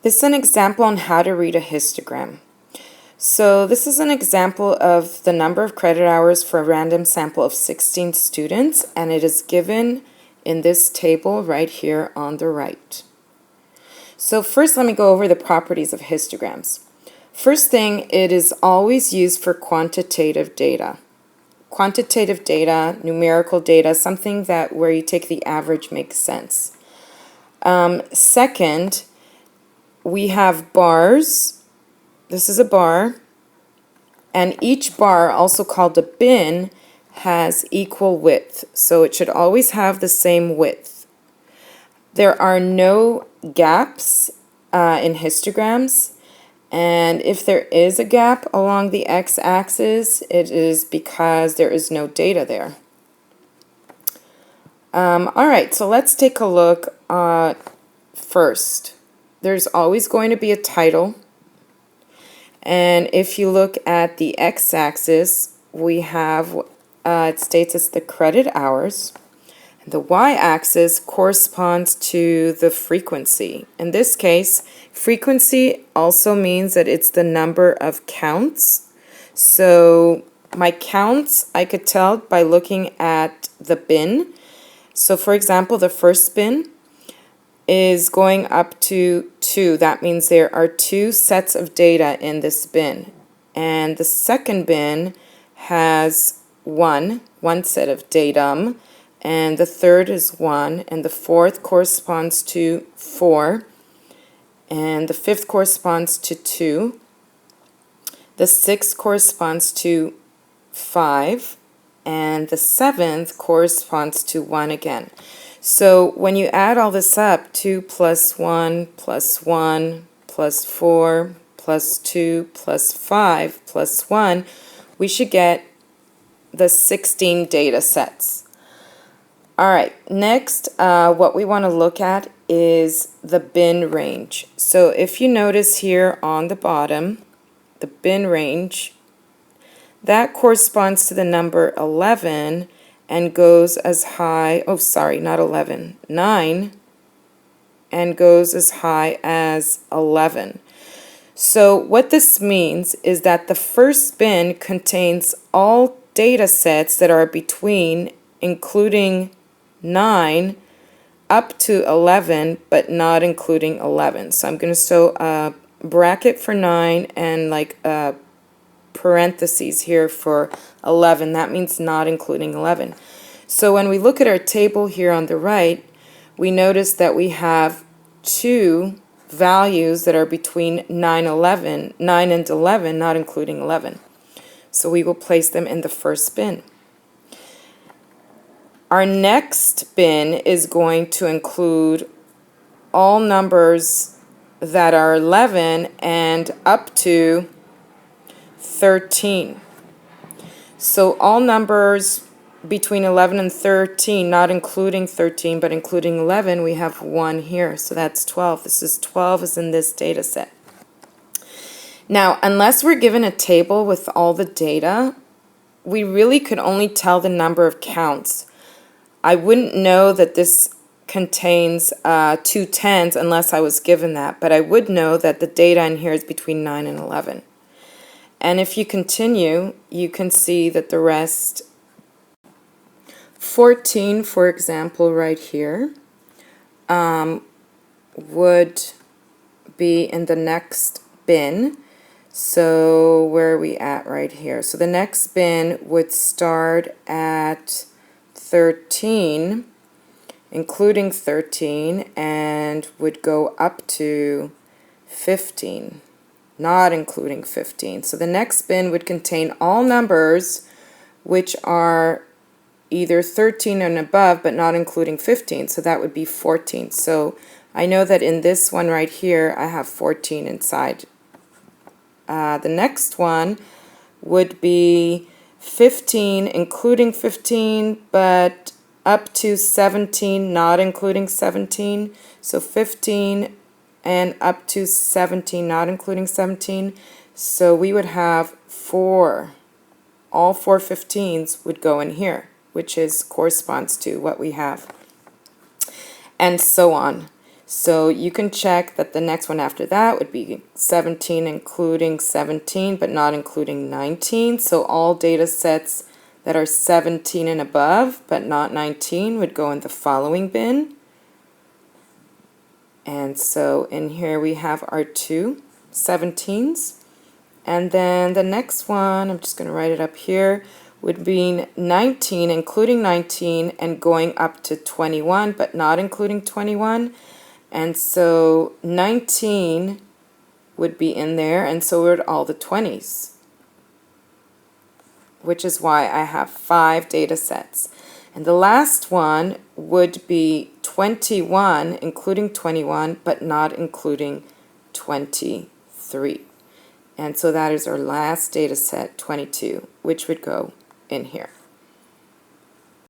This is an example on how to read a histogram. So this is an example of the number of credit hours for a random sample of 16 students, and it is given in this table right here on the right. So first let me go over the properties of histograms. First thing, it is always used for quantitative data. Quantitative data, numerical data, something that where you take the average makes sense. Second, we have bars. This is a bar, and each bar, also called a bin, has equal width, so it should always have the same width. There are no gaps in histograms, and if there is a gap along the x-axis, it is because there is no data there. Alright, so let's take a look first. There's always going to be a title, and if you look at the x-axis, we have, it states it's the credit hours. The y-axis corresponds to the frequency. In this case, frequency also means that it's the number of counts. So my counts, I could tell by looking at the bin. So for example, the first bin is going up to 2. That means there are 2 sets of data in this bin. And the second bin has one set of datum, and the third is 1, and the fourth corresponds to 4, and the fifth corresponds to 2, the sixth corresponds to 5, and the seventh corresponds to 1 again. So when you add all this up, 2 plus 1 plus 1 plus 4 plus 2 plus 5 plus 1, we should get the 16 data sets. Alright, next what we want to look at is the bin range. So if you notice here on the bottom, the bin range, that corresponds to the number 11 and goes as high, oh sorry, not 11, 9, and goes as high as 11. So what this means is that the first bin contains all data sets that are between, including 9 up to 11, but not including 11. So I'm going to sew a bracket for 9 and like a parentheses here for 11. That means not including 11. So when we look at our table here on the right, we notice that we have 2 values that are between 9 and 11, not including 11. So we will place them in the first bin. Our next bin is going to include all numbers that are 11 and up to 13. So all numbers between 11 and 13, not including 13, but including 11, we have 1 here. So that's 12. This is 12 is in this data set. Now, unless we're given a table with all the data, we really could only tell the number of counts. I wouldn't know that this contains 2 tens unless I was given that, but I would know that the data in here is between 9 and 11. And if you continue, you can see that the rest, 14, for example, right here, would be in the next bin. So where are we at right here? So the next bin would start at 13, including 13, and would go up to 15, not including 15. So the next bin would contain all numbers which are either 13 and above, but not including 15. So that would be 14. So I know that in this one right here, I have 14 inside. The next one would be 15, including 15, but up to 17, not including 17. So 15 and up to 17, not including 17. So we would have 4. All 4 15s would go in here, which corresponds to what we have. And so on. So you can check that the next one after that would be 17 including 17 but not including 19. So all data sets that are 17 and above but not 19 would go in the following bin. And so in here we have our two 17s. And then the next one, I'm just going to write it up here, would be 19 including 19 and going up to 21 but not including 21. And so 19 would be in there, and so would all the 20s, which is why I have 5 data sets. And the last one would be 21, including 21, but not including 23. And so that is our last data set, 22, which would go in here.